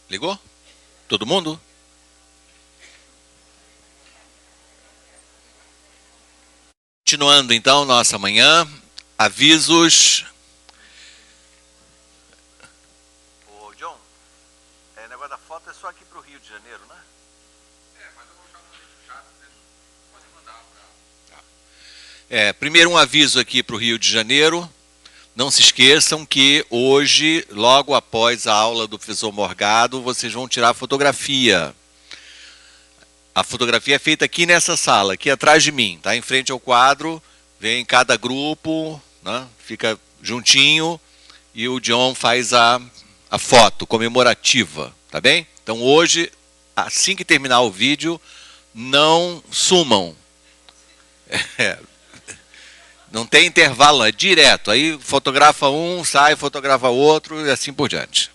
Ligou? Todo mundo? Continuando então nossa manhã, avisos. Ô John, o negócio da foto é só aqui para o Rio de Janeiro, né? Mas eu vou já mandar pro chat, vocês podem mandar para. Primeiro um aviso aqui para o Rio de Janeiro. Não se esqueçam que hoje, logo após a aula do professor Morgado, vocês vão tirar fotografia. A fotografia é feita aqui nessa sala, aqui atrás de mim, tá? Em frente ao quadro, vem cada grupo, né? Fica juntinho e o John faz a foto comemorativa, tá bem? Então hoje, assim que terminar o vídeo, não sumam. Não tem intervalo, é direto. Aí fotografa um, sai, fotografa outro e assim por diante.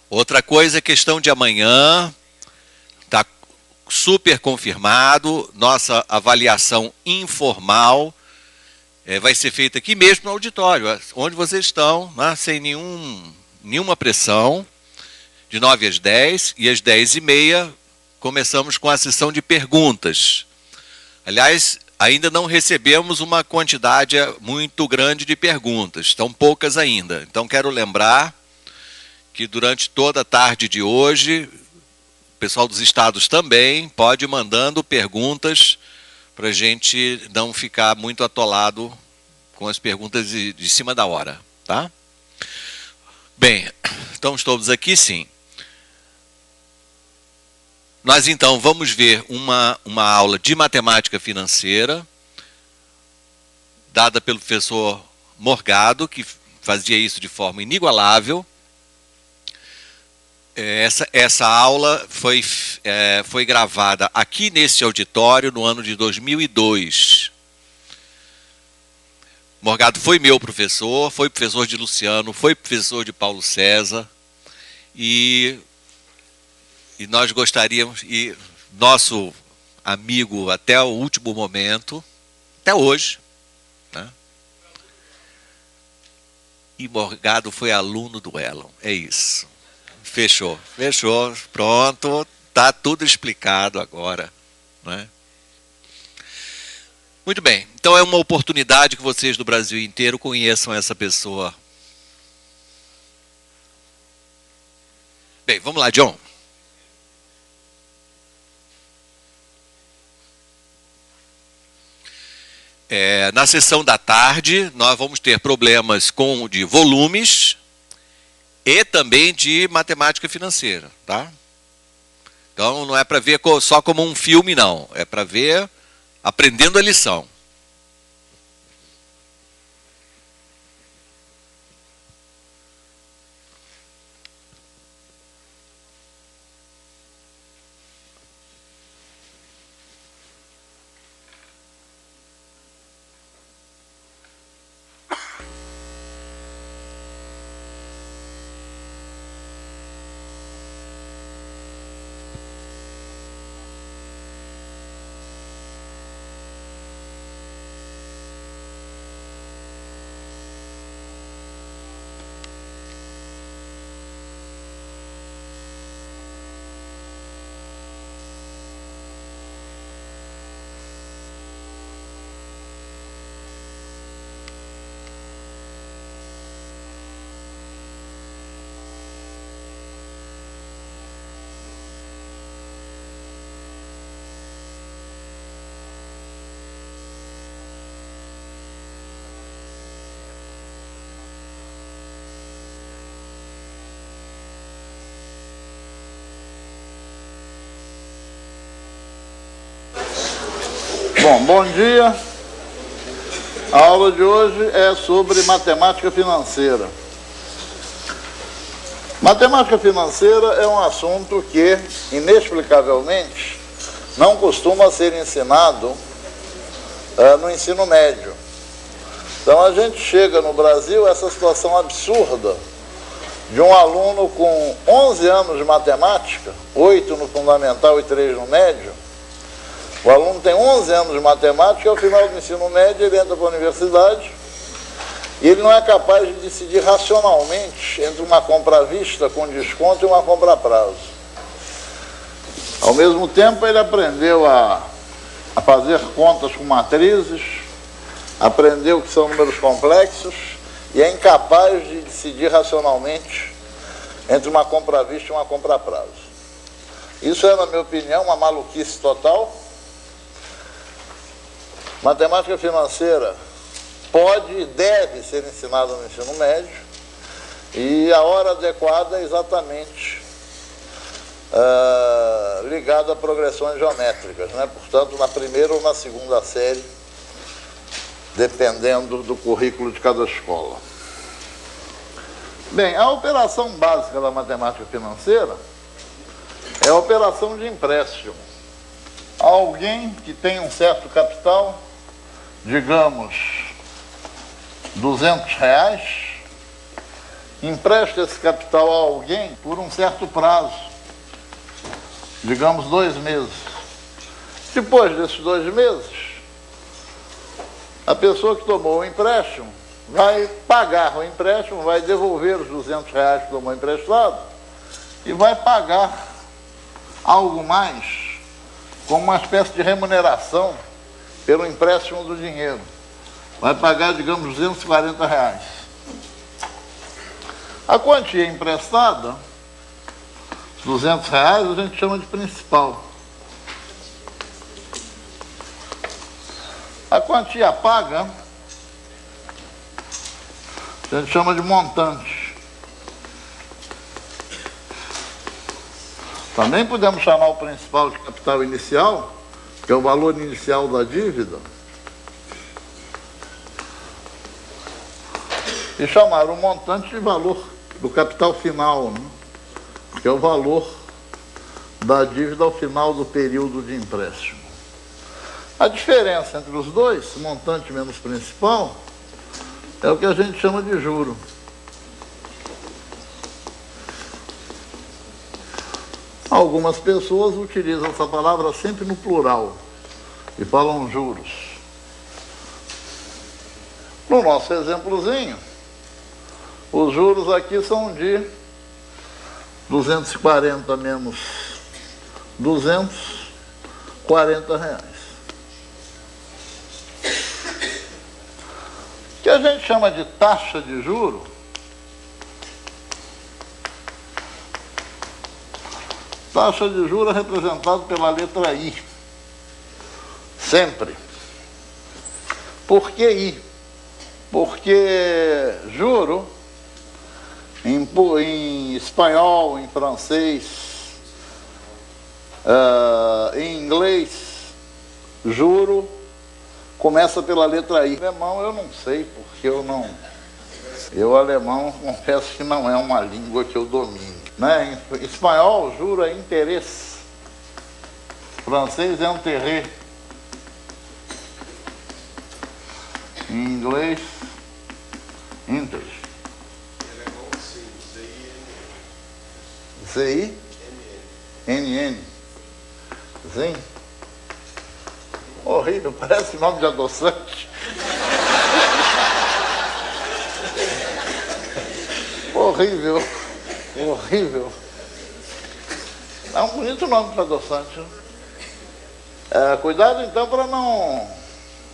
Outra coisa, questão de amanhã, está super confirmado, nossa avaliação informal vai ser feita aqui mesmo no auditório, onde vocês estão, né, sem nenhuma pressão, de 9 às 10, e às 10h30 começamos com a sessão de perguntas. Aliás, ainda não recebemos uma quantidade muito grande de perguntas, estão poucas ainda. Então quero lembrar que durante toda a tarde de hoje, o pessoal dos estados também pode ir mandando perguntas para a gente não ficar muito atolado com as perguntas de cima da hora, tá? Bem, estamos todos aqui, sim. Nós, então, vamos ver uma aula de matemática financeira, dada pelo professor Morgado, que fazia isso de forma inigualável. Essa aula foi gravada aqui nesse auditório no ano de 2002. Morgado foi meu professor, foi professor de Luciano, foi professor de Paulo César, e nós gostaríamos, e nosso amigo até o último momento, até hoje, né? E Morgado foi aluno do Elon, é isso. Fechou, pronto, está tudo explicado agora, né? Muito bem, então é uma oportunidade que vocês do Brasil inteiro conheçam essa pessoa. Bem, vamos lá, John. Na sessão da tarde, nós vamos ter problemas de volumes e também de matemática financeira, tá? Então, não é para ver só como um filme, não. É para ver aprendendo a lição. Bom dia. A aula de hoje é sobre matemática financeira. Matemática financeira é um assunto que, inexplicavelmente, não costuma ser ensinado no ensino médio. Então a gente chega no Brasil a essa situação absurda de um aluno com 11 anos de matemática, 8 no fundamental e 3 no médio. O aluno tem 11 anos de matemática e ao final do ensino médio ele entra para a universidade e ele não é capaz de decidir racionalmente entre uma compra à vista com desconto e uma compra a prazo. Ao mesmo tempo, ele aprendeu a fazer contas com matrizes, aprendeu que são números complexos e é incapaz de decidir racionalmente entre uma compra à vista e uma compra a prazo. Isso é, na minha opinião, uma maluquice total. Matemática financeira pode e deve ser ensinada no ensino médio, e a hora adequada é exatamente ligada a progressões geométricas, né? Portanto, na primeira ou na segunda série, dependendo do currículo de cada escola. Bem, a operação básica da matemática financeira é a operação de empréstimo. Alguém que tem um certo capital, digamos, R$200, empresta esse capital a alguém por um certo prazo, digamos 2 meses. Depois desses 2 meses, a pessoa que tomou o empréstimo vai pagar o empréstimo, vai devolver os R$200 que tomou emprestado e vai pagar algo mais, como uma espécie de remuneração pelo empréstimo do dinheiro. Vai pagar, digamos, R$240. A quantia emprestada, R$200, a gente chama de principal. A quantia paga, a gente chama de montante. Também podemos chamar o principal de capital inicial, que é o valor inicial da dívida, e chamar o montante de valor do capital final, né? Que é o valor da dívida ao final do período de empréstimo. A diferença entre os dois, montante menos principal, é o que a gente chama de juro. Algumas pessoas utilizam essa palavra sempre no plural e falam juros. No nosso exemplozinho, os juros aqui são de 240 menos 240 reais. O que a gente chama de taxa de juro taxa de juros é representada pela letra I. Sempre. Por que I? Porque juro, em espanhol, em francês, em inglês, juro começa pela letra I. Alemão eu não sei, porque eu alemão confesso que não é uma língua que eu domino. Né? Em espanhol, juro é interesse. Francês é intérêt. Em inglês, interest. ZI? NN. Zin? Horrível, parece nome de adoçante. Horrível. Horrível. É um bonito nome para adoçante. Cuidado então para não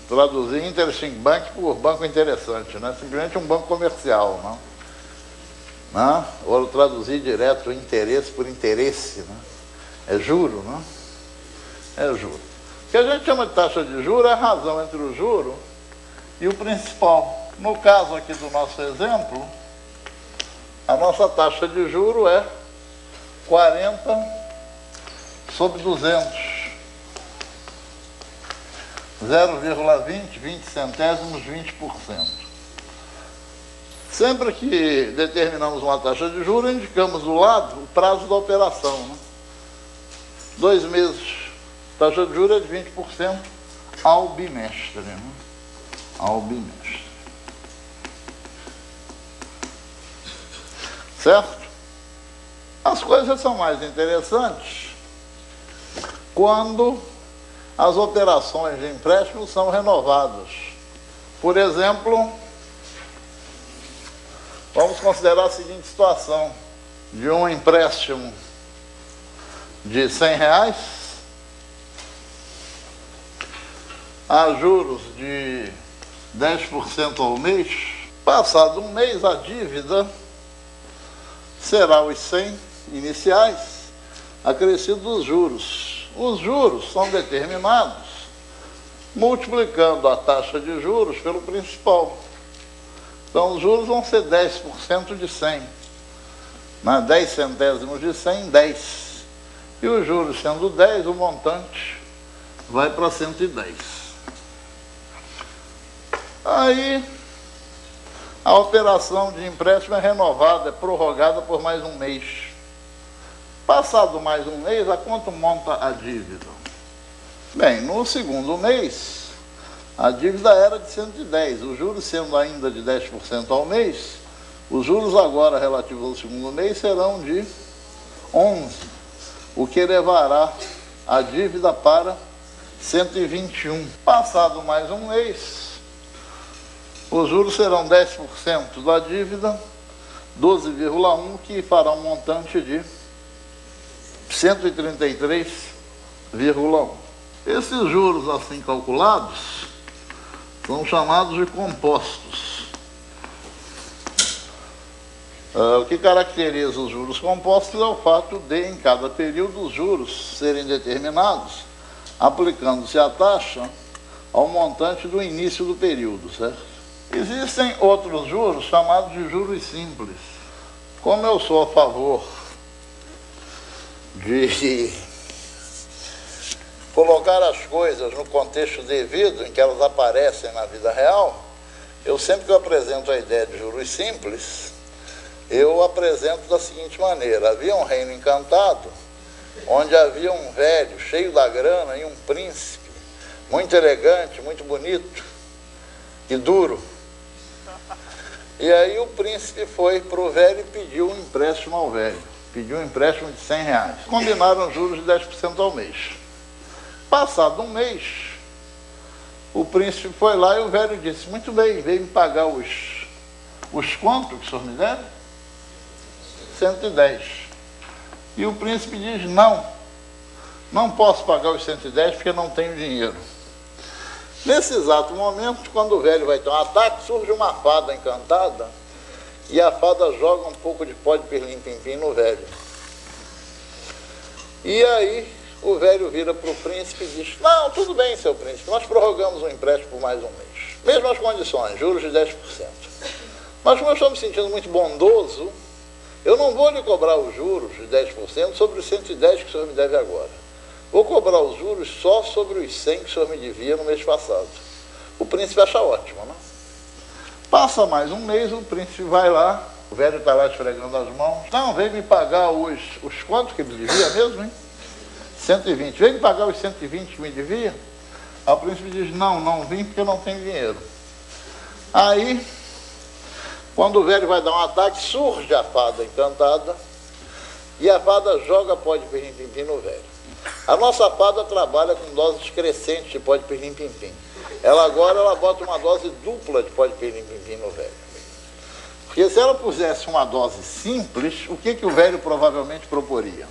traduzir Interesting Bank por banco interessante, né? Simplesmente um banco comercial, não? Ou traduzir direto interesse por interesse, né? É juro, não? É juro. O que a gente chama de taxa de juros é a razão entre o juro e o principal. No caso aqui do nosso exemplo, a nossa taxa de juro é 40 sobre 200. 0,20, 20 centésimos, 20%. Sempre que determinamos uma taxa de juros, indicamos do lado o prazo da operação. Né? 2 meses. Taxa de juros é de 20% ao bimestre. Né? Ao bimestre. Certo? As coisas são mais interessantes quando as operações de empréstimo são renovadas. Por exemplo, Vamos considerar a seguinte situação: de um empréstimo de R$100 a juros de 10% ao mês. Passado um mês, a dívida será os 100 iniciais, acrescido dos juros. Os juros são determinados multiplicando a taxa de juros pelo principal. Então, os juros vão ser 10% de 100. 10 centésimos de 100, 10. E os juros sendo 10, o montante vai para 110. Aí, a operação de empréstimo é renovada, é prorrogada por mais um mês. Passado mais um mês, a quanto monta a dívida? Bem, no segundo mês, a dívida era de 110, os juros sendo ainda de 10% ao mês, os juros agora relativos ao segundo mês serão de 11, o que levará a dívida para 121. Passado mais um mês, os juros serão 10% da dívida, 12,1, que fará um montante de 133,1. Esses juros assim calculados são chamados de compostos. O que caracteriza os juros compostos é o fato de, em cada período, os juros serem determinados, aplicando-se a taxa ao montante do início do período, certo? Existem outros juros chamados de juros simples. Como eu sou a favor de colocar as coisas no contexto devido em que elas aparecem na vida real, eu sempre que eu apresento a ideia de juros simples, eu apresento da seguinte maneira: havia um reino encantado, onde havia um velho cheio da grana e um príncipe, muito elegante, muito bonito e duro. E aí o príncipe foi para o velho e pediu um empréstimo ao velho. Pediu um empréstimo de R$100. Combinaram juros de 10% ao mês. Passado um mês, o príncipe foi lá e o velho disse: muito bem, veio me pagar os quanto que o senhor me deve? 110. E o príncipe diz: não posso pagar os 110 porque não tenho dinheiro. Nesse exato momento, quando o velho vai ter um ataque, surge uma fada encantada e a fada joga um pouco de pó de pirlim-pim-pim no velho. E aí o velho vira para o príncipe e diz: não, tudo bem, seu príncipe, nós prorrogamos o empréstimo por mais um mês. Mesmas condições, juros de 10%. Mas como eu estou me sentindo muito bondoso, eu não vou lhe cobrar os juros de 10% sobre os 110 que o senhor me deve agora. Vou cobrar os juros só sobre os 100 que o senhor me devia no mês passado. O príncipe acha ótimo, né? Passa mais um mês, o príncipe vai lá, o velho está lá esfregando as mãos. Não, veio me pagar os quantos que ele devia mesmo, hein? 120. Veio me pagar os 120 que me devia? Aí o príncipe diz: não vim porque eu não tenho dinheiro. Aí, quando o velho vai dar um ataque, surge a fada encantada e a fada joga pó de pirlim-pim-pim no velho. A nossa fada trabalha com doses crescentes de pó de pirlim-pim-pim. Ela bota uma dose dupla de pó de pirlim-pim-pim no velho. Porque se ela pusesse uma dose simples, o que o velho provavelmente proporia?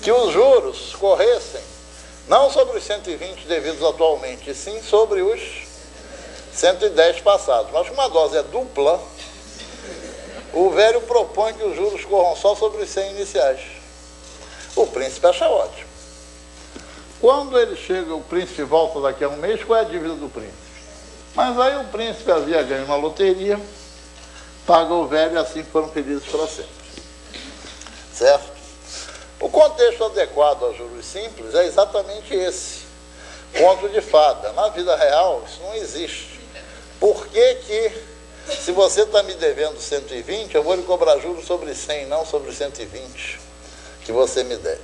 Que os juros corressem não sobre os 120 devidos atualmente, e sim sobre os 110 passados. Mas como a dose é dupla, o velho propõe que os juros corram só sobre os 100 iniciais. O príncipe acha ótimo. Quando ele chega, o príncipe volta daqui a um mês, qual é a dívida do príncipe? Mas aí o príncipe havia ganho uma loteria, paga o velho e assim foram felizes para sempre. Certo? O contexto adequado aos juros simples é exatamente esse. Conto de fada. Na vida real, isso não existe. Por que se você está me devendo 120, eu vou lhe cobrar juros sobre 100, não sobre 120 que você me deve?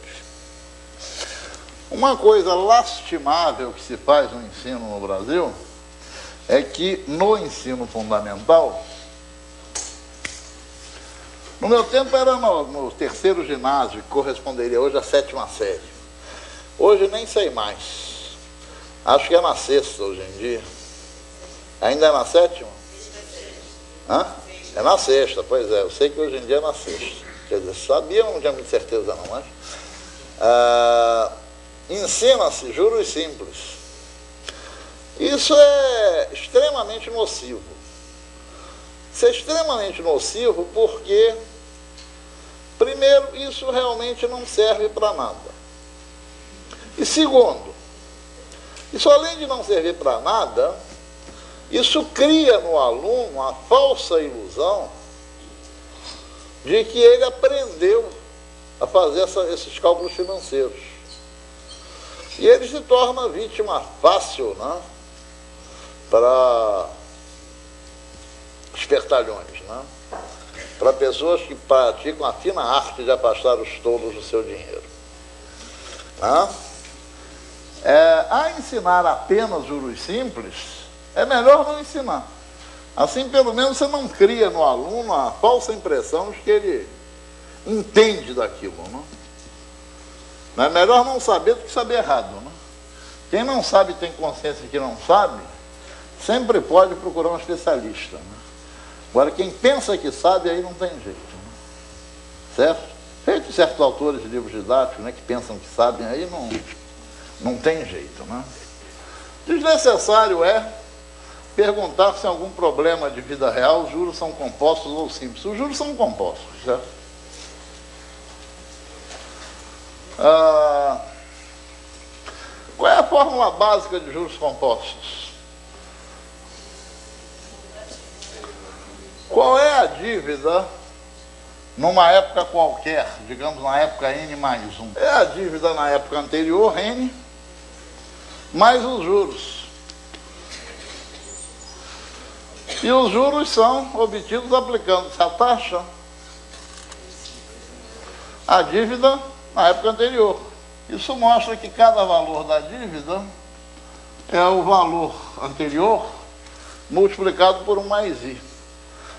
Uma coisa lastimável que se faz no ensino no Brasil é que no ensino fundamental, no meu tempo era no terceiro ginásio, que corresponderia hoje à 7ª série. Hoje nem sei mais. Acho que é na 6ª hoje em dia. Ainda é na 7ª? Hã? É na sexta, pois é. Eu sei que hoje em dia é na sexta. Quer dizer, sabia, não tinha muita certeza não, mas... ensina-se juros simples. Isso é extremamente nocivo. Isso é extremamente nocivo porque, primeiro, isso realmente não serve para nada. E segundo, isso além de não servir para nada, isso cria no aluno a falsa ilusão de que ele aprendeu a fazer esses cálculos financeiros. E ele se torna vítima fácil, né, para espertalhões, né, para pessoas que praticam a fina arte de afastar os tolos do seu dinheiro. Né? A ensinar apenas juros simples, é melhor não ensinar. Assim, pelo menos, você não cria no aluno a falsa impressão de que ele entende daquilo. Né? Mas é melhor não saber do que saber errado. Né? Quem não sabe e tem consciência que não sabe, sempre pode procurar um especialista. Né? Agora, quem pensa que sabe, aí não tem jeito. Né? Certo? Feito certos autores de livros didáticos, né, que pensam que sabem, aí não tem jeito. Né? Desnecessário é perguntar se tem algum problema de vida real, os juros são compostos ou simples. Os juros são compostos, certo? Qual é a fórmula básica de juros compostos? Qual é a dívida numa época qualquer, digamos na época N mais 1? É a dívida na época anterior, N, mais os juros. E os juros são obtidos aplicando-se a taxa à dívida na época anterior. Isso mostra que cada valor da dívida é o valor anterior multiplicado por 1 mais I.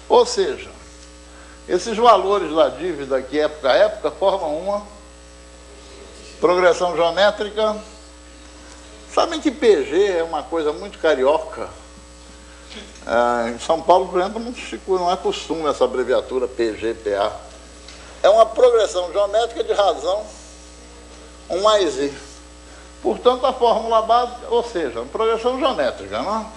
Ou seja, esses valores da dívida aqui, época a época, formam uma progressão geométrica. Sabem que PG é uma coisa muito carioca? Em São Paulo, por exemplo, não é costume essa abreviatura PGPA. É uma progressão geométrica de razão 1 mais I. Portanto, a fórmula básica, ou seja, progressão geométrica, não?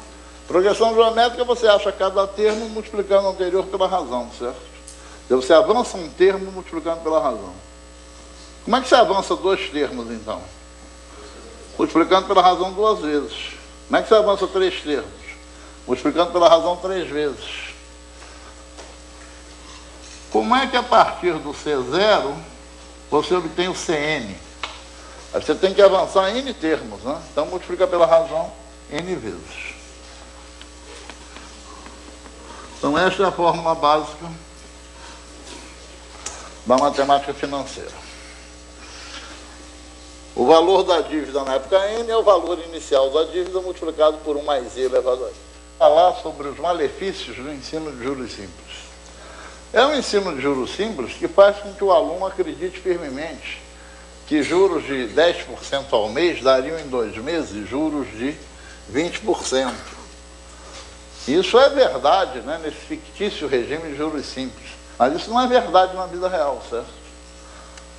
Progressão geométrica, você acha cada termo multiplicando o anterior pela razão, certo? Então, você avança um termo multiplicando pela razão. Como é que você avança 2 termos, então? Multiplicando pela razão 2 vezes. Como é que você avança 3 termos? Multiplicando pela razão 3 vezes. Como é que a partir do C0 você obtém o CN? Aí você tem que avançar N termos, né? Então multiplica pela razão N vezes. Então esta é a fórmula básica da matemática financeira. O valor da dívida na época N é o valor inicial da dívida multiplicado por 1 mais I elevado a I. Falar sobre os malefícios do ensino de juros simples. É um ensino de juros simples que faz com que o aluno acredite firmemente que juros de 10% ao mês dariam em 2 meses juros de 20%. Isso é verdade, né, nesse fictício regime de juros simples. Mas isso não é verdade na vida real, certo?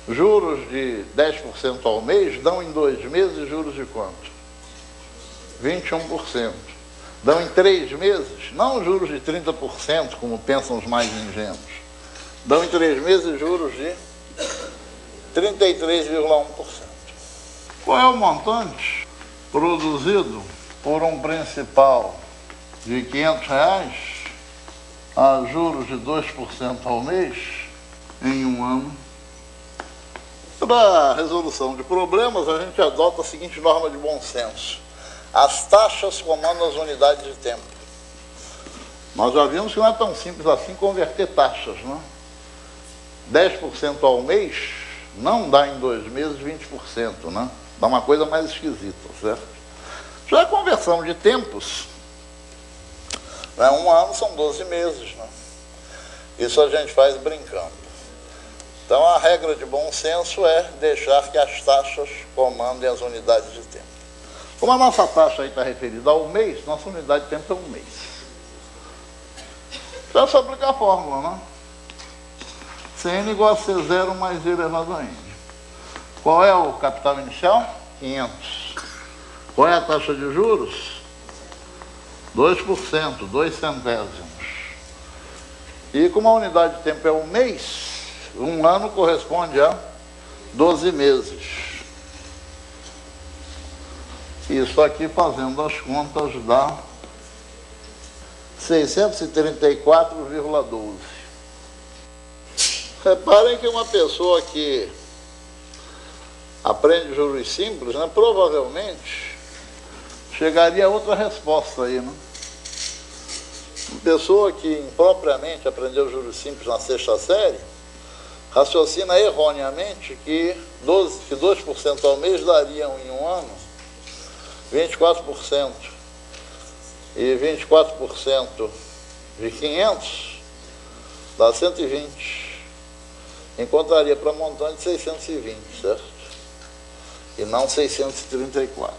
Juros de 10% ao mês dão em 2 meses juros de quanto? 21%. Dão em 3 meses, não juros de 30%, como pensam os mais ingênuos. Dão em 3 meses juros de 33,1%. Qual é o montante produzido por um principal de R$500 a juros de 2% ao mês em um ano? Para a resolução de problemas, a gente adota a seguinte norma de bom senso. As taxas comandam as unidades de tempo. Nós já vimos que não é tão simples assim converter taxas, não? 10% ao mês não dá em 2 meses 20%, né? Dá uma coisa mais esquisita, certo? Já a conversão de tempos, né? Um ano são 12 meses, né? Isso a gente faz brincando. Então a regra de bom senso é deixar que as taxas comandem as unidades de tempo. Como a nossa taxa aí está referida ao mês, nossa unidade de tempo é um mês. Então é só aplicar a fórmula, né? Cn igual a C0 mais E elevado a N. Qual é o capital inicial? 500. Qual é a taxa de juros? 2%, 2 centésimos. E como a unidade de tempo é um mês, um ano corresponde a 12 meses. Isso aqui, fazendo as contas, dá 634,12. Reparem que uma pessoa que aprende juros simples, né, provavelmente chegaria a outra resposta aí, né? Uma pessoa que impropriamente aprendeu juros simples na 6ª série, raciocina erroneamente que 2% ao mês dariam em um ano 24%. E 24% de 500 dá 120. Encontraria para montante 620, certo? E não 634.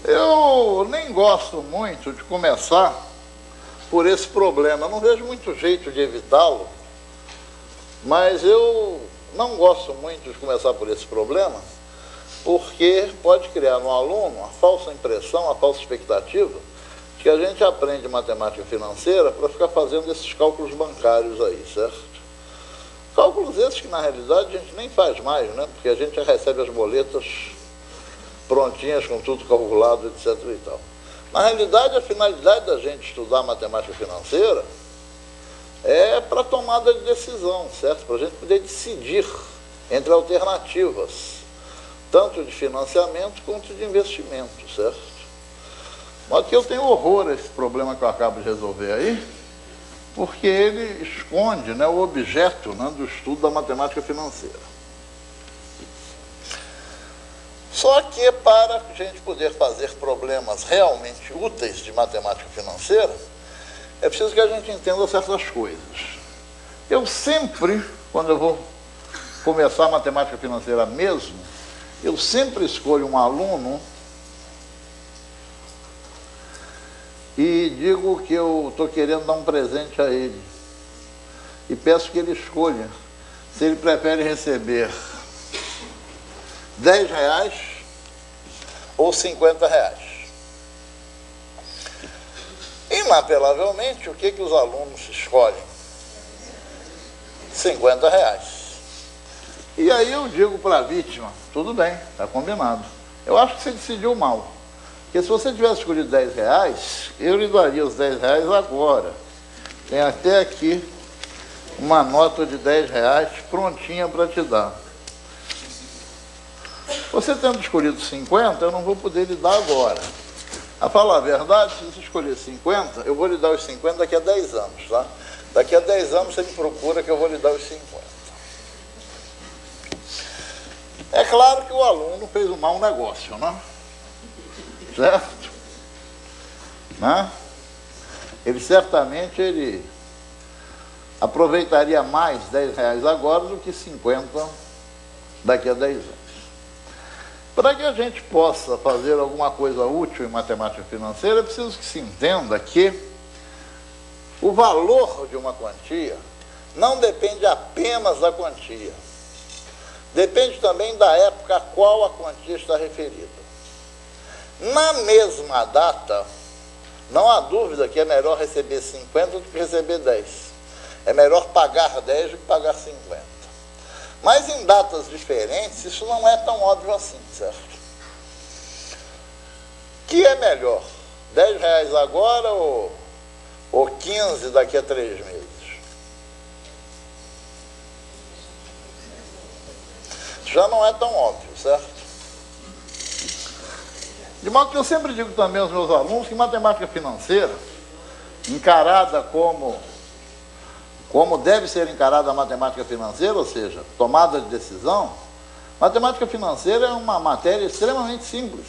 Eu nem gosto muito de começar por esse problema. Eu não vejo muito jeito de evitá-lo, mas eu não gosto muito de começar por esse problema, porque pode criar no aluno a falsa impressão, a falsa expectativa de que a gente aprende matemática financeira para ficar fazendo esses cálculos bancários aí, certo? Cálculos esses que, na realidade, a gente nem faz mais, né? Porque a gente já recebe as boletas prontinhas, com tudo calculado, etc. e tal. Na realidade, a finalidade da gente estudar matemática financeira é para tomada de decisão, certo? Para a gente poder decidir entre alternativas, tanto de financiamento quanto de investimento, certo? Mas que eu tenho horror a esse problema que eu acabo de resolver aí, porque ele esconde, né, o objeto, né, do estudo da matemática financeira. Só que para a gente poder fazer problemas realmente úteis de matemática financeira, é preciso que a gente entenda certas coisas. Eu sempre, quando eu vou começar a matemática financeira mesmo, eu sempre escolho um aluno e digo que eu estou querendo dar um presente a ele. E peço que ele escolha se ele prefere receber R$10 ou R$50. Inapelavelmente, o que os alunos escolhem? R$50. E aí eu digo para a vítima, tudo bem, está combinado. Eu acho que você decidiu mal. Porque se você tivesse escolhido R$10, eu lhe daria os R$10 agora. Tem até aqui uma nota de R$10 prontinha para te dar. Você tendo escolhido 50, eu não vou poder lhe dar agora. A falar a verdade, se você escolher 50, eu vou lhe dar os 50 daqui a 10 anos, tá? Daqui a 10 anos você me procura que eu vou lhe dar os 50. É claro que o aluno fez um mau negócio, né? Certo? Né? Ele certamente aproveitaria mais R$10 agora do que 50 daqui a 10 anos. Para que a gente possa fazer alguma coisa útil em matemática financeira, é preciso que se entenda que o valor de uma quantia não depende apenas da quantia. Depende também da época a qual a quantia está referida. Na mesma data, não há dúvida que é melhor receber 50 do que receber 10. É melhor pagar 10 do que pagar 50. Mas em datas diferentes, isso não é tão óbvio assim, certo? Que é melhor? R$10 agora ou 15 daqui a 3 meses? Já não é tão óbvio, certo? De modo que eu sempre digo também aos meus alunos que matemática financeira, encarada como deve ser encarada a matemática financeira, ou seja, tomada de decisão, matemática financeira é uma matéria extremamente simples,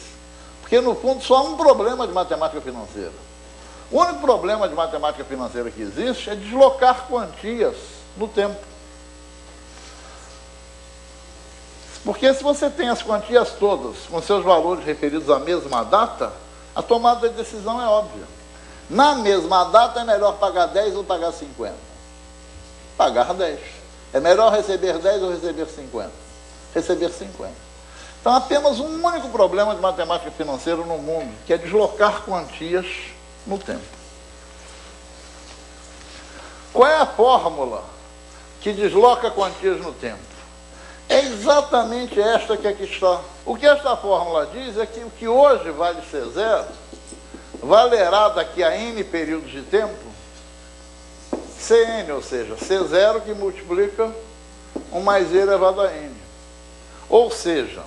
porque no fundo só há um problema de matemática financeira. O único problema de matemática financeira que existe é deslocar quantias no tempo. Porque se você tem as quantias todas com seus valores referidos à mesma data, a tomada de decisão é óbvia. Na mesma data é melhor pagar 10 ou pagar 50? Pagar 10. É melhor receber 10 ou receber 50? Receber 50. Então, apenas um único problema de matemática financeira no mundo, que é deslocar quantias no tempo. Qual é a fórmula que desloca quantias no tempo? É exatamente esta que aqui está. O que esta fórmula diz é que o que hoje vale ser zero, valerá daqui a n períodos de tempo Cn, ou seja, C0 que multiplica 1 mais e elevado a n. Ou seja,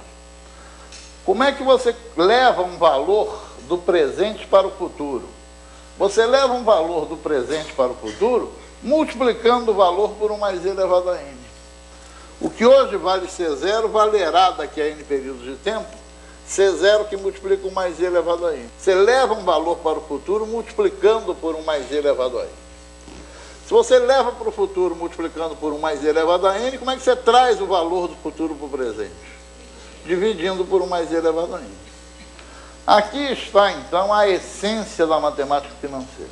como é que você leva um valor do presente para o futuro? Você leva um valor do presente para o futuro multiplicando o valor por 1 mais e elevado a n. O que hoje vale C0 valerá daqui a n períodos de tempo C0 que multiplica 1 mais i elevado a n. Você leva um valor para o futuro multiplicando por 1 mais i elevado a n. Se você leva para o futuro multiplicando por 1 mais i elevado a n, como é que você traz o valor do futuro para o presente? Dividindo por 1 mais i elevado a n. Aqui está, então, a essência da matemática financeira.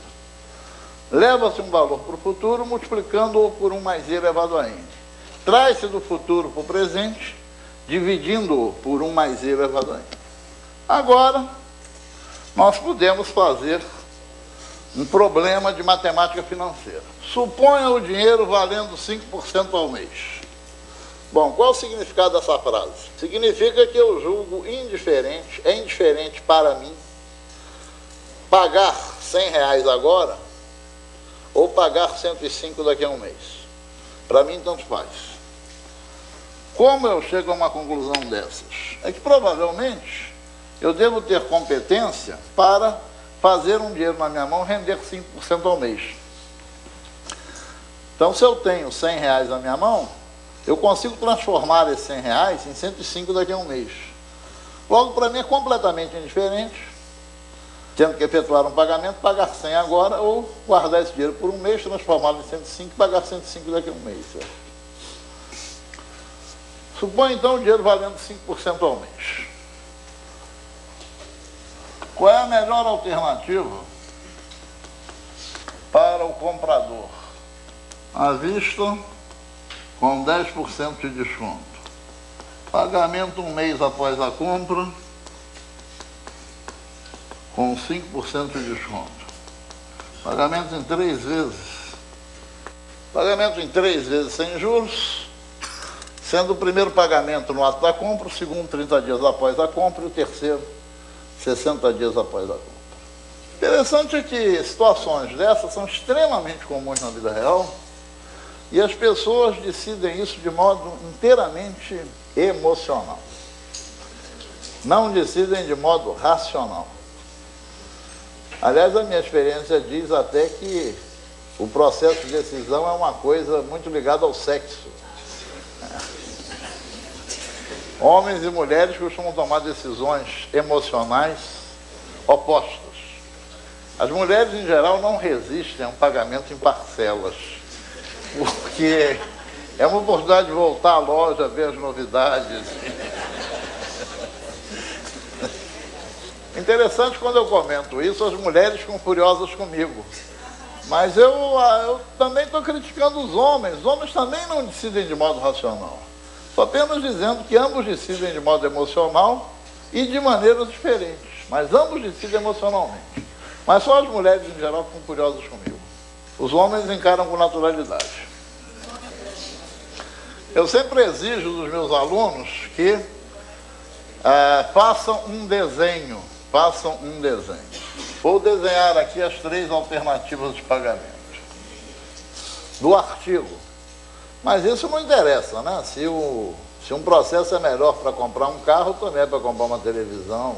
Leva-se um valor para o futuro multiplicando-o por 1 mais i elevado a n. Traz-se do futuro para o presente, dividindo-o por 1 mais i elevado a n. Agora, nós podemos fazer um problema de matemática financeira. Suponha o dinheiro valendo 5% ao mês. Bom, qual o significado dessa frase? Significa que eu julgo indiferente, é indiferente para mim, pagar R$100 agora ou pagar 105 daqui a um mês. Para mim, tanto faz. Como eu chego a uma conclusão dessas? É que provavelmente eu devo ter competência para fazer um dinheiro na minha mão render 5% ao mês. Então, se eu tenho R$100 na minha mão, eu consigo transformar esses R$100 em 105 daqui a um mês. Logo, para mim é completamente indiferente, tendo que efetuar um pagamento, pagar 100 agora ou guardar esse dinheiro por um mês, transformá-lo em 105 e pagar 105 daqui a um mês. Certo? Suponha então o dinheiro valendo 5% ao mês. Qual é a melhor alternativa para o comprador? À vista, com 10% de desconto. Pagamento um mês após a compra, com 5% de desconto. Pagamento em 3 vezes. Pagamento em 3 vezes sem juros, sendo o primeiro pagamento no ato da compra, o segundo 30 dias após a compra e o terceiro 60 dias após a compra. Interessante é que situações dessas são extremamente comuns na vida real e as pessoas decidem isso de modo inteiramente emocional. Não decidem de modo racional. Aliás, a minha experiência diz até que o processo de decisão é uma coisa muito ligada ao sexo. Homens e mulheres costumam tomar decisões emocionais opostas. As mulheres, em geral, não resistem a um pagamento em parcelas, porque é uma oportunidade de voltar à loja, ver as novidades. Interessante, quando eu comento isso, as mulheres ficam furiosas comigo. Mas eu também estou criticando os homens. Os homens também não decidem de modo racional. Estou apenas dizendo que ambos decidem de modo emocional e de maneiras diferentes. Mas ambos decidem emocionalmente. Mas só as mulheres, em geral, ficam curiosas comigo. Os homens encaram com naturalidade. Eu sempre exijo dos meus alunos que façam um desenho. Façam um desenho. Vou desenhar aqui as 3 alternativas de pagamento do artigo. Mas isso não interessa, né? Se um processo é melhor para comprar um carro, também é para comprar uma televisão.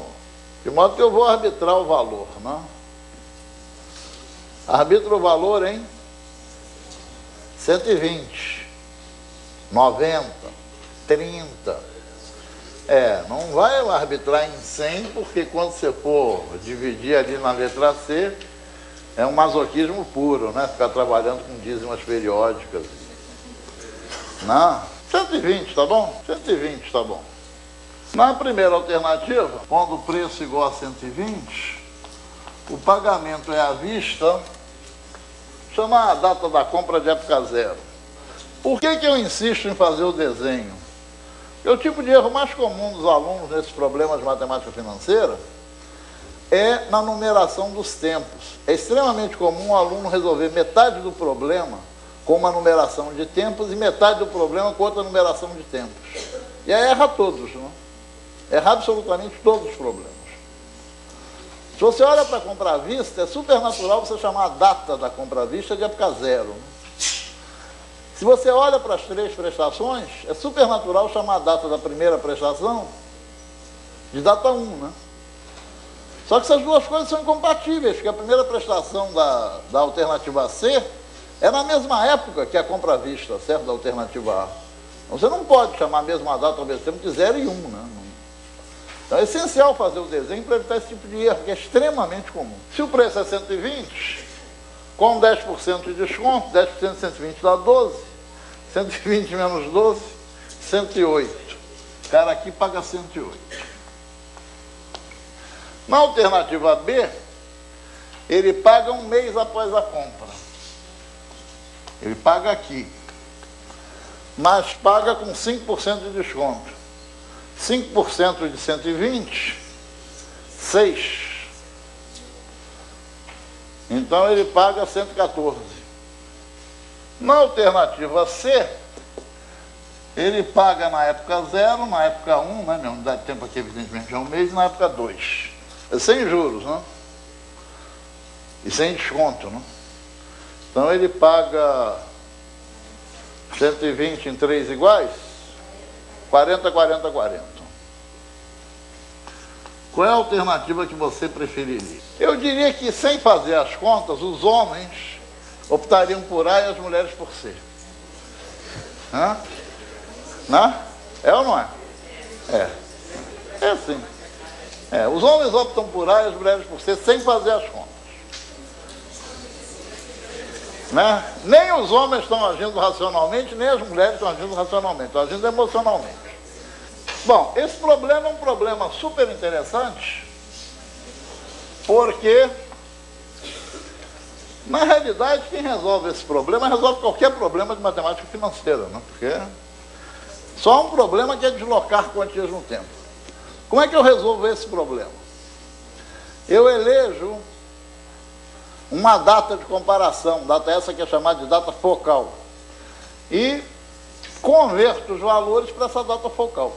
De modo que eu vou arbitrar o valor, né? Arbitro o valor em 120, 90, 30. Não vai arbitrar em 100, porque quando você for dividir ali na letra C, é um masoquismo puro, né? Ficar trabalhando com dízimas periódicas. Não, 120, tá bom? 120, tá bom. Na primeira alternativa, quando o preço igual a 120, o pagamento é à vista, chama a data da compra de época zero. Por que eu insisto em fazer o desenho? Porque o tipo de erro mais comum dos alunos nesses problemas de matemática financeira é na numeração dos tempos. É extremamente comum o aluno resolver metade do problema com uma numeração de tempos e metade do problema com outra numeração de tempos. E aí erra todos, não? Erra absolutamente todos os problemas. Se você olha para a compra à vista, é super natural você chamar a data da compra à vista de época zero. Se você olha para as três prestações, é super natural chamar a data da primeira prestação de data 1, né? Só que essas duas coisas são incompatíveis, porque a primeira prestação da alternativa C é na mesma época que a compra à vista, certo? Da alternativa A. Então você não pode chamar a mesma data ao mesmo tempo de 0 e 1, né? Então é essencial fazer o desenho para evitar esse tipo de erro, que é extremamente comum. Se o preço é 120, com 10% de desconto, 10% de 120 dá 12, 120 menos 12, 108. O cara aqui paga 108. Na alternativa B, ele paga um mês após a compra. Ele paga aqui, mas paga com 5% de desconto. 5% de 120, 6. Então ele paga 114. Na alternativa C, ele paga na época 0, na época 1, né? Minha unidade de tempo aqui evidentemente é um mês, e na época 2. É sem juros, né? E sem desconto, né? Então ele paga 120 em 3 iguais, 40, 40, 40. Qual é a alternativa que você preferiria? Eu diria que, sem fazer as contas, os homens optariam por A e as mulheres por C. Hã? Não? É ou não é? É. É sim. É, os homens optam por A e as mulheres por C, sem fazer as contas. Né? Nem os homens estão agindo racionalmente, nem as mulheres estão agindo racionalmente, estão agindo emocionalmente. Bom, esse problema é um problema super interessante, porque, na realidade, quem resolve esse problema resolve qualquer problema de matemática financeira, né? Porque só há um problema que é deslocar quantias no tempo. Como é que eu resolvo esse problema? Eu elejo uma data de comparação, data essa que é chamada de data focal, e converto os valores para essa data focal.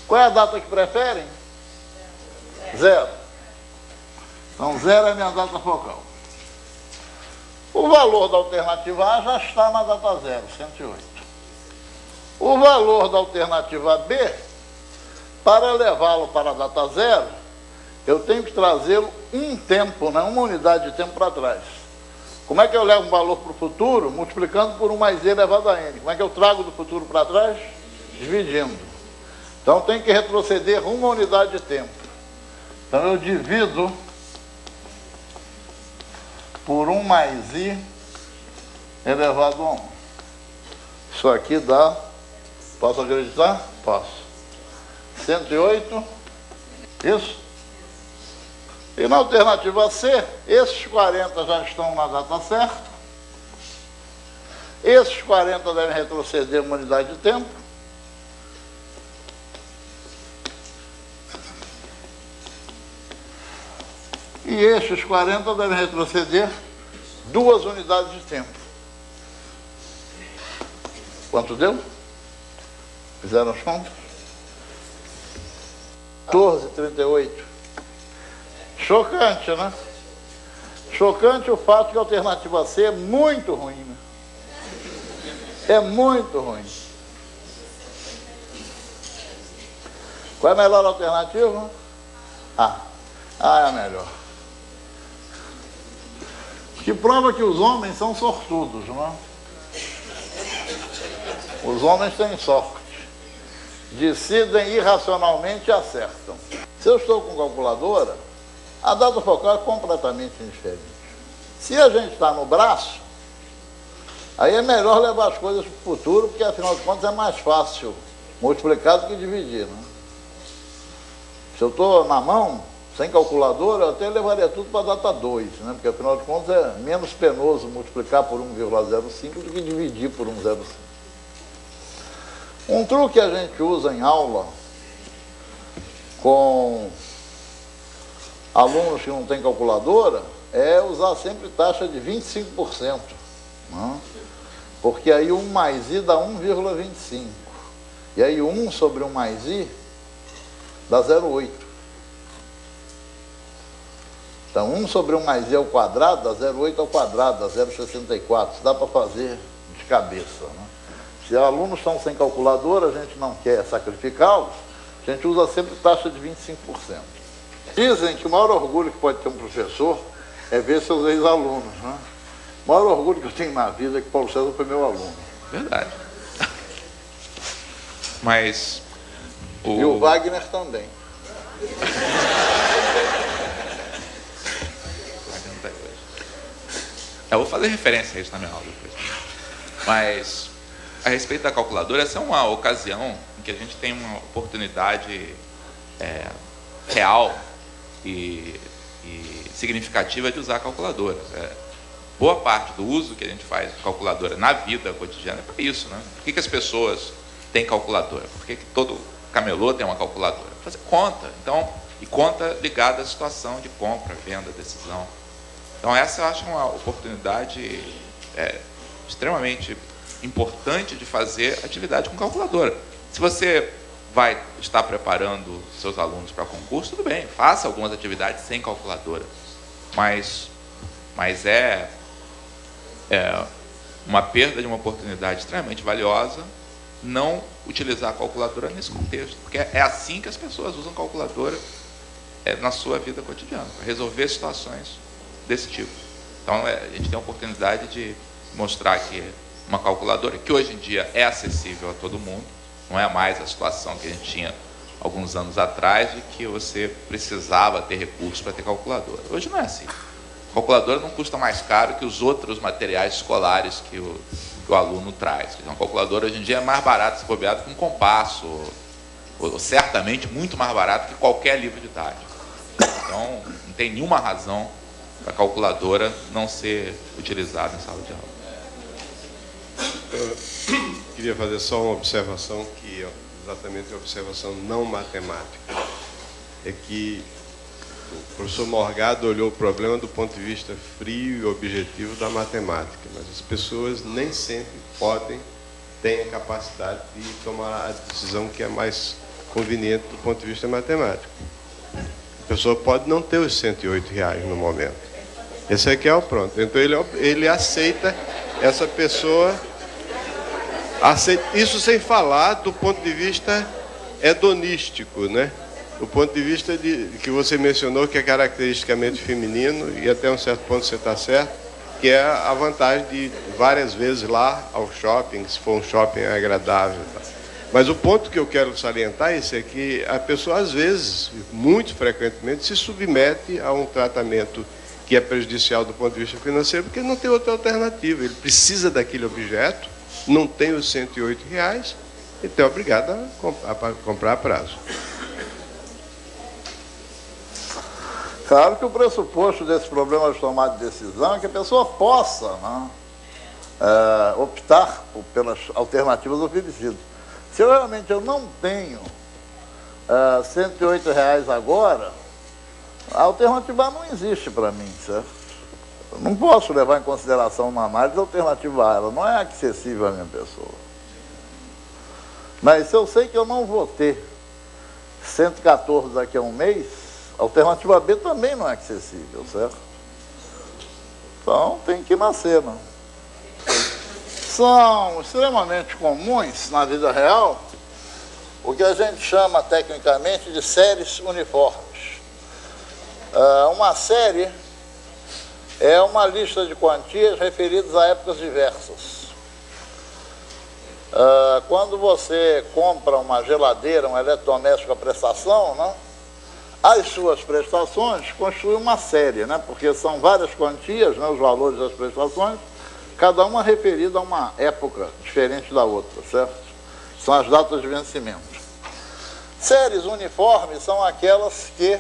Qual é a data que preferem? 0. Então 0 é a minha data focal. O valor da alternativa A já está na data 0, 108. O valor da alternativa B, para levá-lo para a data 0, eu tenho que trazê-lo um tempo, né? Uma unidade de tempo para trás. Como é que eu levo um valor para o futuro? Multiplicando por 1 mais e elevado a n. Como é que eu trago do futuro para trás? Dividindo. Então tem que retroceder uma unidade de tempo. Então eu divido por 1 mais i elevado a 1. Isso aqui dá, posso acreditar? Posso. 108, isso? E na alternativa C, esses 40 já estão na data certa. Esses 40 devem retroceder uma unidade de tempo. E estes 40 devem retroceder 2 unidades de tempo. Quanto deu? Fizeram as contas? 14, 38. Chocante, né? Chocante o fato que a alternativa C é muito ruim, né? É muito ruim. Qual é a melhor alternativa? A. A é a melhor. Que prova que os homens são sortudos, não é? Os homens têm sorte. Decidem irracionalmente e acertam. Se eu estou com calculadora, a data focal é completamente indiferente. Se a gente está no braço, aí é melhor levar as coisas para o futuro, porque afinal de contas é mais fácil multiplicar do que dividir, né? Se eu estou na mão, sem calculadora, eu até levaria tudo para a data 2, né? Porque afinal de contas é menos penoso multiplicar por 1,05 do que dividir por 1,05. Um truque que a gente usa em aula com alunos que não têm calculadora é usar sempre taxa de 25%, né? Porque aí 1 mais i dá 1,25. E aí 1 sobre 1 mais i dá 0,8. Então 1 sobre 1 mais i ao quadrado dá 0,8 ao quadrado, dá 0,64. Isso dá para fazer de cabeça, né? Se alunos estão sem calculadora, a gente não quer sacrificá-los, a gente usa sempre taxa de 25%. Dizem que o maior orgulho que pode ter um professor é ver seus ex-alunos, né? O maior orgulho que eu tenho na vida é que Paulo César foi meu aluno. Verdade. Mas... E o Wagner também. Eu vou fazer referência a isso na minha aula depois. Mas, a respeito da calculadora, essa é uma ocasião em que a gente tem uma oportunidade real e significativa de usar a calculadora. Boa parte do uso que a gente faz de calculadora na vida cotidiana é para isso, né? Por que as pessoas têm calculadora? Por que todo camelô tem uma calculadora? Para fazer conta. Então, e conta ligada à situação de compra, venda, decisão. Então, essa eu acho uma oportunidade extremamente importante de fazer atividade com calculadora. Se você vai estar preparando seus alunos para concurso, tudo bem, faça algumas atividades sem calculadora. Mas é uma perda de uma oportunidade extremamente valiosa não utilizar a calculadora nesse contexto, porque é assim que as pessoas usam calculadora na sua vida cotidiana, para resolver situações desse tipo. Então, a gente tem a oportunidade de mostrar que uma calculadora, que hoje em dia é acessível a todo mundo, não é mais a situação que a gente tinha alguns anos atrás, de que você precisava ter recursos para ter calculadora. Hoje não é assim. A calculadora não custa mais caro que os outros materiais escolares que o aluno traz. Então, a calculadora hoje em dia é mais barata se bobeado que um compasso, ou certamente muito mais barato que qualquer livro didático. Então, não tem nenhuma razão para a calculadora não ser utilizada em sala de aula. Eu queria fazer só uma observação, que é exatamente uma observação não matemática. É que o professor Morgado olhou o problema do ponto de vista frio e objetivo da matemática, mas as pessoas nem sempre têm a capacidade de tomar a decisão que é mais conveniente do ponto de vista matemático. A pessoa pode não ter os R$108 no momento. Esse aqui é o pronto. Então ele aceita, essa pessoa aceita, isso sem falar do ponto de vista hedonístico, né? Do ponto de vista que você mencionou, que é caracteristicamente feminino, e até um certo ponto você está certo, que é a vantagem de ir várias vezes lá ao shopping, se for um shopping agradável. Mas o ponto que eu quero salientar é esse, é que a pessoa, às vezes, muito frequentemente, se submete a um tratamento que é prejudicial do ponto de vista financeiro, porque não tem outra alternativa. Ele precisa daquele objeto, não tem os R$108, então é obrigado a comprar a prazo. Claro que o pressuposto desse problema de tomada de decisão é que a pessoa possa, né, optar pelas alternativas oferecidas. Se realmente eu não tenho R$108 agora, a alternativa não existe para mim, certo? Eu não posso levar em consideração na análise a alternativa A, ela não é acessível à minha pessoa. Mas se eu sei que eu não vou ter 114 daqui a um mês, a alternativa B também não é acessível, certo? Então tem que nascer, né? São extremamente comuns na vida real o que a gente chama tecnicamente de séries uniformes. Uma série é uma lista de quantias referidas a épocas diversas. Quando você compra uma geladeira, um eletrodoméstico à prestação, né, as suas prestações constituem uma série, né, porque são várias quantias, né, os valores das prestações, cada uma referida a uma época diferente da outra, certo? São as datas de vencimento. Séries uniformes são aquelas que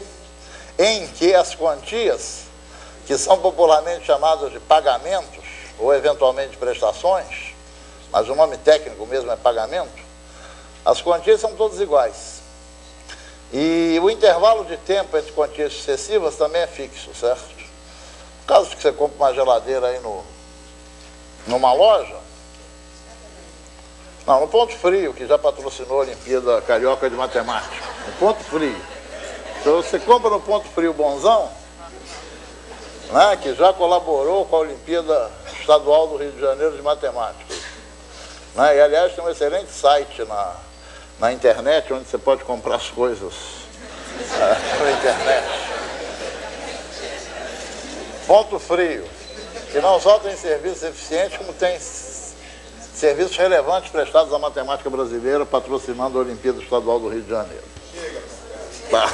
em que as quantias, que são popularmente chamadas de pagamentos, ou eventualmente prestações, mas o nome técnico mesmo é pagamento, as quantias são todas iguais. E o intervalo de tempo entre quantias sucessivas também é fixo, certo? No caso de que você compre uma geladeira aí numa loja, não, no Ponto Frio, que já patrocinou a Olimpíada Carioca de Matemática, no Ponto Frio. Então você compra no Ponto Frio bonzão, né, que já colaborou com a Olimpíada Estadual do Rio de Janeiro de Matemática. Né, e aliás tem um excelente site na internet, onde você pode comprar as coisas pela internet. Ponto Frio, que não só tem serviços eficientes, como tem serviços relevantes prestados à matemática brasileira, patrocinando a Olimpíada Estadual do Rio de Janeiro. Tá.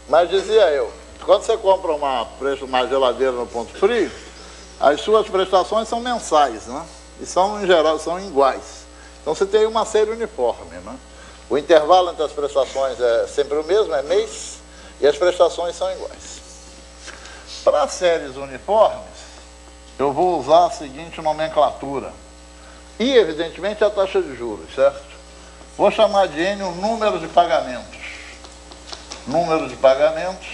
Mas dizia eu, quando você compra uma geladeira no Ponto Frio, as suas prestações são mensais, né? E são, em geral, são iguais. Então você tem uma série uniforme, né? O intervalo entre as prestações é sempre o mesmo, é mês, e as prestações são iguais. Para séries uniformes, eu vou usar a seguinte nomenclatura. E, evidentemente, a taxa de juros, certo? Vou chamar de N o número de pagamentos. Número de pagamentos.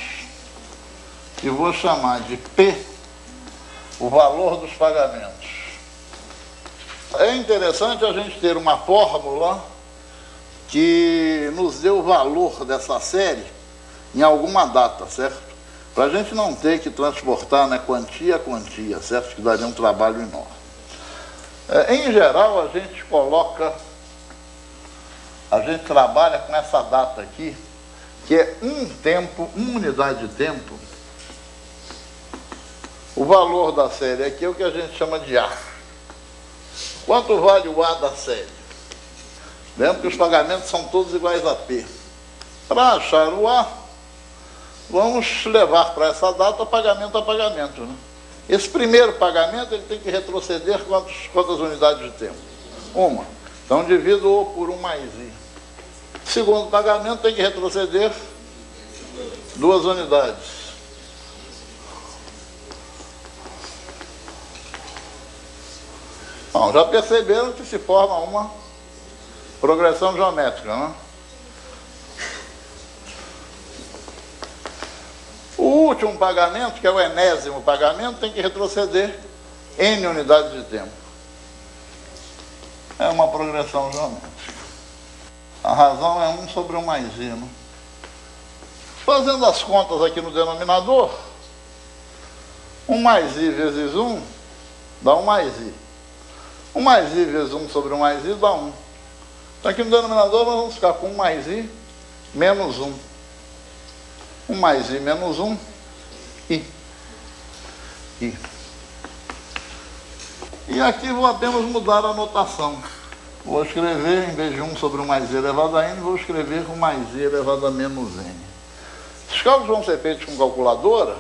E vou chamar de P o valor dos pagamentos. É interessante a gente ter uma fórmula que nos dê o valor dessa série em alguma data, certo? Para a gente não ter que transportar, né, quantia a quantia, certo? Que daria um trabalho enorme. Em geral, a gente trabalha com essa data aqui, que é um tempo, uma unidade de tempo. O valor da série aqui é o que a gente chama de A. Quanto vale o A da série? Lembra que os pagamentos são todos iguais a P. Para achar o A, vamos levar para essa data pagamento a pagamento, né? Esse primeiro pagamento ele tem que retroceder quantas unidades de tempo? Uma. Então divido-o por 1 mais I. Segundo pagamento tem que retroceder 2 unidades. Bom, já perceberam que se forma uma progressão geométrica, né? O último pagamento, que é o enésimo pagamento, tem que retroceder N unidades de tempo. É uma progressão geométrica. A razão é 1 sobre 1 mais I, né? Fazendo as contas aqui no denominador, 1 mais I vezes 1 dá 1 mais I. 1 mais I vezes 1 sobre 1 mais I dá 1. Então aqui no denominador nós vamos ficar com 1 mais I menos 1. 1 mais I menos 1, I. E aqui vou apenas mudar a notação. Vou escrever, em vez de 1 sobre 1 mais I elevado a N, vou escrever 1 mais I elevado a menos N. Os cálculos vão ser feitos com calculadora.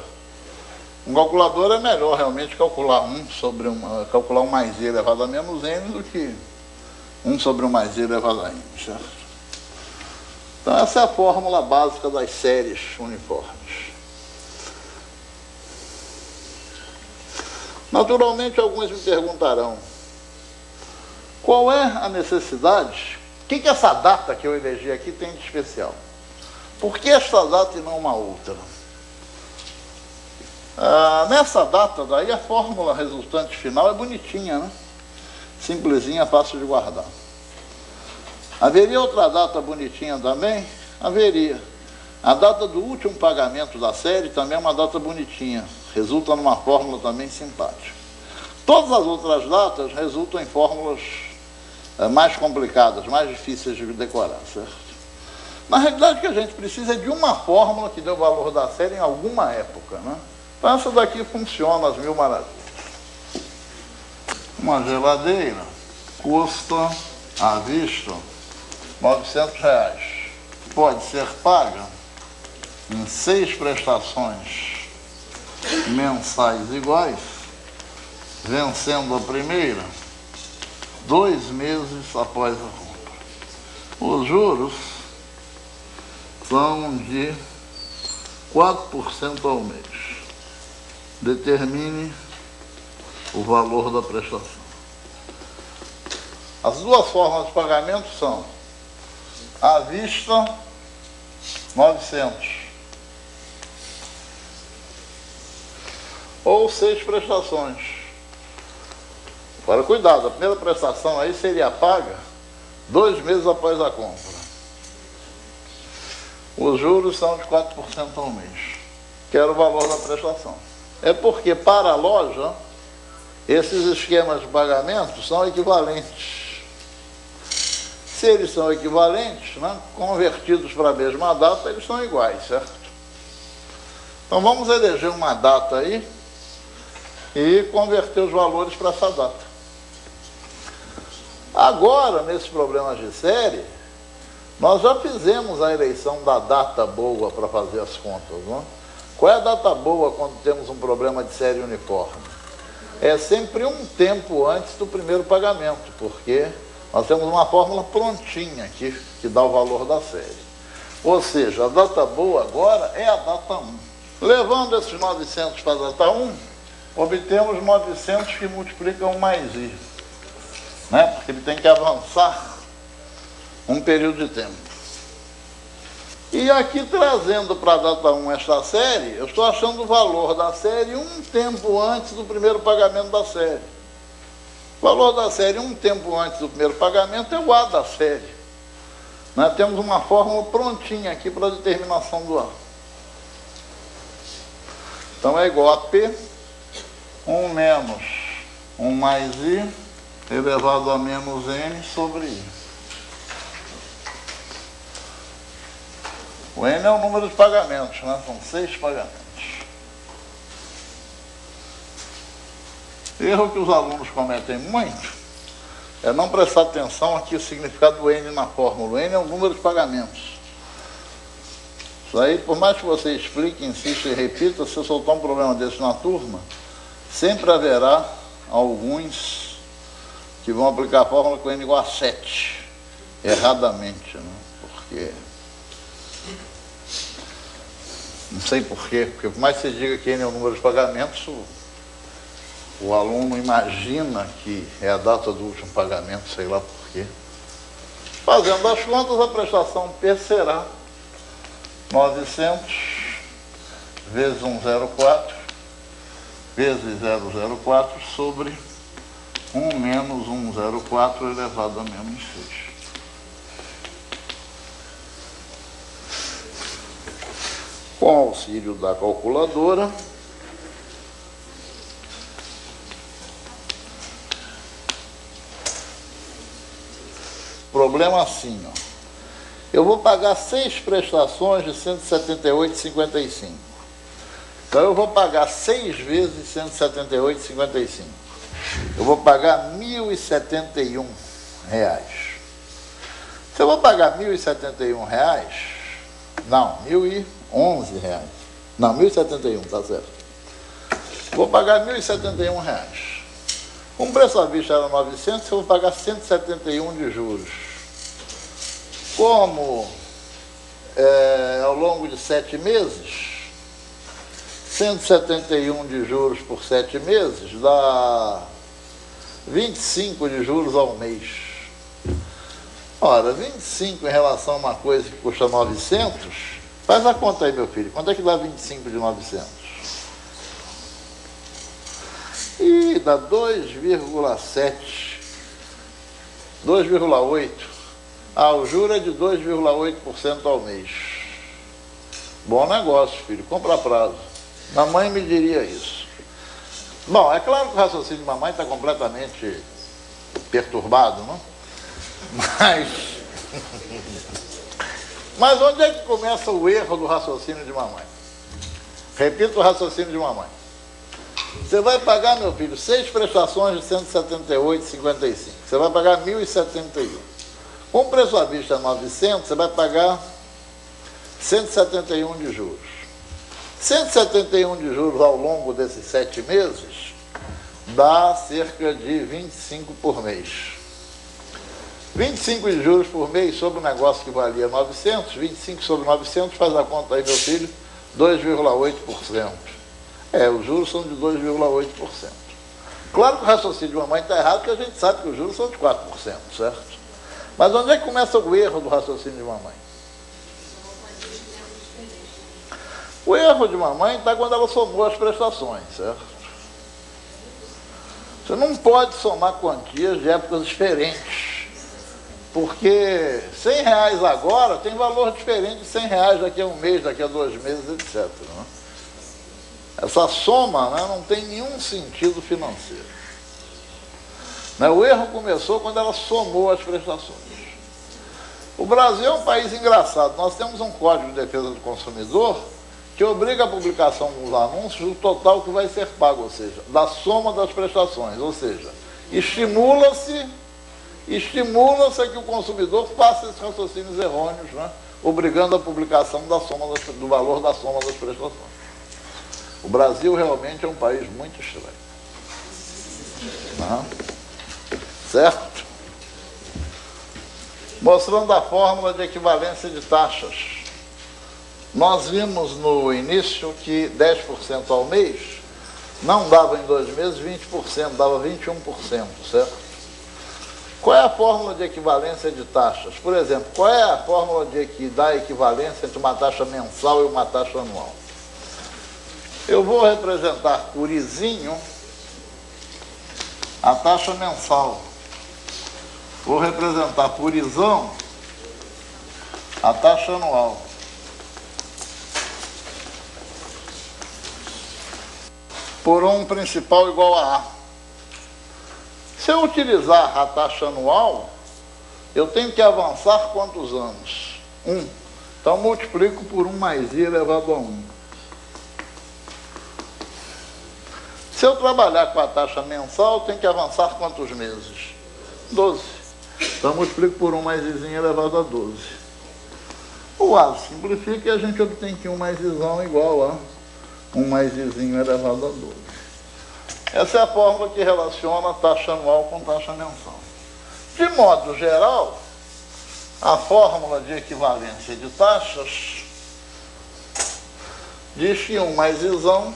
Com calculadora é melhor realmente calcular 1 mais I elevado a menos N do que 1 sobre 1 mais I elevado a N, certo? Então essa é a fórmula básica das séries uniformes. Naturalmente, alguns me perguntarão, qual é a necessidade, o que essa data que eu elegi aqui tem de especial? Por que esta data e não uma outra? Nessa data daí, a fórmula resultante final é bonitinha, né? Simplesinha, fácil de guardar. Haveria outra data bonitinha também? Haveria. A data do último pagamento da série também é uma data bonitinha. Resulta numa fórmula também simpática. Todas as outras datas resultam em fórmulas mais complicadas, mais difíceis de decorar, certo? Na realidade, o que a gente precisa é de uma fórmula que dê o valor da série em alguma época, né? Então, essa daqui funciona às mil maravilhas. Uma geladeira custa, à vista, R$900. Pode ser paga em 6 prestações mensais iguais, vencendo a primeira 2 meses após a compra. Os juros são de 4% ao mês. Determine o valor da prestação. As duas formas de pagamento são à vista, 900, ou 6 prestações. Agora, cuidado, a primeira prestação aí seria paga 2 meses após a compra. Os juros são de 4% ao mês, que era o valor da prestação. É porque, para a loja, esses esquemas de pagamento são equivalentes. Se eles são equivalentes, né, convertidos para a mesma data, eles são iguais, certo? Então vamos eleger uma data aí e converter os valores para essa data. Agora, nesses problemas de série, nós já fizemos a eleição da data boa para fazer as contas, né? Qual é a data boa quando temos um problema de série uniforme? É sempre um tempo antes do primeiro pagamento, porque nós temos uma fórmula prontinha aqui, que dá o valor da série. Ou seja, a data boa agora é a data 1. Levando esses 900 para a data 1, obtemos 900 que multiplicam mais I, né? Porque ele tem que avançar um período de tempo. E aqui, trazendo para a data 1 esta série, eu estou achando o valor da série um tempo antes do primeiro pagamento da série. O valor da série um tempo antes do primeiro pagamento é o A da série. Nós temos uma fórmula prontinha aqui para a determinação do A. Então é igual a P, 1 menos 1 mais I, elevado a menos N sobre I. O N é o número de pagamentos, né? São 6 pagamentos. Erro que os alunos cometem muito é não prestar atenção aqui o significado do N na fórmula. O N é o número de pagamentos. Isso aí, por mais que você explique, insista e repita, se eu soltar um problema desse na turma, sempre haverá alguns que vão aplicar a fórmula com N igual a 7, erradamente, né? Porque... não sei porquê, porque por mais que você diga que N é o número de pagamentos, o aluno imagina que é a data do último pagamento, sei lá porquê. Fazendo as contas, a prestação P será 900 vezes 104 vezes 004 sobre 1 menos 104 elevado a menos 6. Com auxílio da calculadora, problema assim, ó. Eu vou pagar 6 prestações de R$ 178,55. Então eu vou pagar 6 vezes R$ 178,55. Eu vou pagar R$ 1.071. Se eu vou pagar R$ 1.071, não, R$ 1.011. Não, 1.071, tá certo. Vou pagar R$ 1.071. Um preço à vista era 900, eu vou pagar 171 de juros. Como ao longo de 7 meses, 171 de juros por 7 meses dá 25 de juros ao mês. Ora, 25 em relação a uma coisa que custa 900, faz a conta aí, meu filho. Quanto é que dá 25 de 900? E dá 2,7, 2,8. Ah, o juro é de 2,8% ao mês. Bom negócio, filho. Compra a prazo. Mamãe me diria isso. Bom, é claro que o raciocínio de mamãe está completamente perturbado, não? Mas onde é que começa o erro do raciocínio de mamãe? Repito o raciocínio de mamãe. Você vai pagar, meu filho, 6 prestações de R$ 178,55. Você vai pagar R$ 1.071. Com o preço à vista 900, você vai pagar 171 de juros. 171 de juros ao longo desses 7 meses dá cerca de 25 por mês. 25 de juros por mês sobre um negócio que valia 900, 25 sobre 900, faz a conta aí, meu filho, 2,8%. Os juros são de 2,8%. Claro que o raciocínio de mamãe está errado, porque a gente sabe que os juros são de 4%, certo? Mas onde é que começa o erro do raciocínio de mamãe? O erro de mamãe está quando ela somou as prestações, certo? Você não pode somar quantias de épocas diferentes. Porque R$100 agora tem valor diferente de R$100 daqui a um mês, daqui a 2 meses, etc. Né? Essa soma, né, não tem nenhum sentido financeiro. Né? O erro começou quando ela somou as prestações. O Brasil é um país engraçado. Nós temos um Código de Defesa do Consumidor que obriga a publicação dos anúncios do total que vai ser pago, ou seja, da soma das prestações. Ou seja, estimula-se a que o consumidor faça esses raciocínios errôneos, né? Obrigando a publicação do valor da soma das prestações. O Brasil realmente é um país muito estranho. Certo? Mostrando a fórmula de equivalência de taxas. Nós vimos no início que 10% ao mês não dava em 2 meses 20%, dava 21%, certo? Qual é a fórmula de equivalência de taxas? Por exemplo, qual é a fórmula de dar equivalência entre uma taxa mensal e uma taxa anual? Eu vou representar por izinho a taxa mensal. Vou representar por isão a taxa anual. Por um principal igual a A. Se eu utilizar a taxa anual, eu tenho que avançar quantos anos? 1. Então, multiplico por 1 mais I elevado a 1. Se eu trabalhar com a taxa mensal, eu tenho que avançar quantos meses? 12. Então, multiplico por 1 mais Izinho elevado a 12. O A simplifica e a gente obtém que 1 mais Izão igual a 1 mais Izinho elevado a 12. Essa é a fórmula que relaciona a taxa anual com taxa mensal. De modo geral, a fórmula de equivalência de taxas diz que 1 mais Izão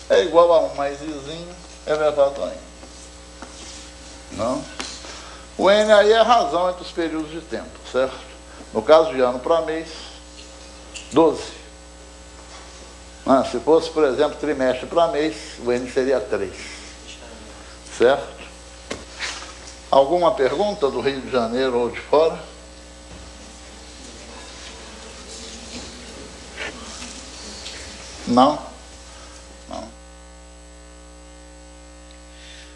é igual a 1 mais Izinho elevado a N. Não? O N aí é a razão entre os períodos de tempo, certo? No caso de ano para mês, 12. Se fosse, por exemplo, trimestre para mês, o N seria 3. Certo? Alguma pergunta do Rio de Janeiro ou de fora? Não? Não.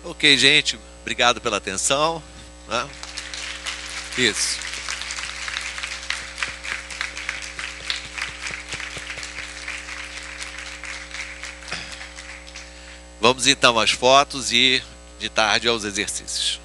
Ok, gente. Obrigado pela atenção. Isso. Vamos então às fotos e de tarde aos exercícios.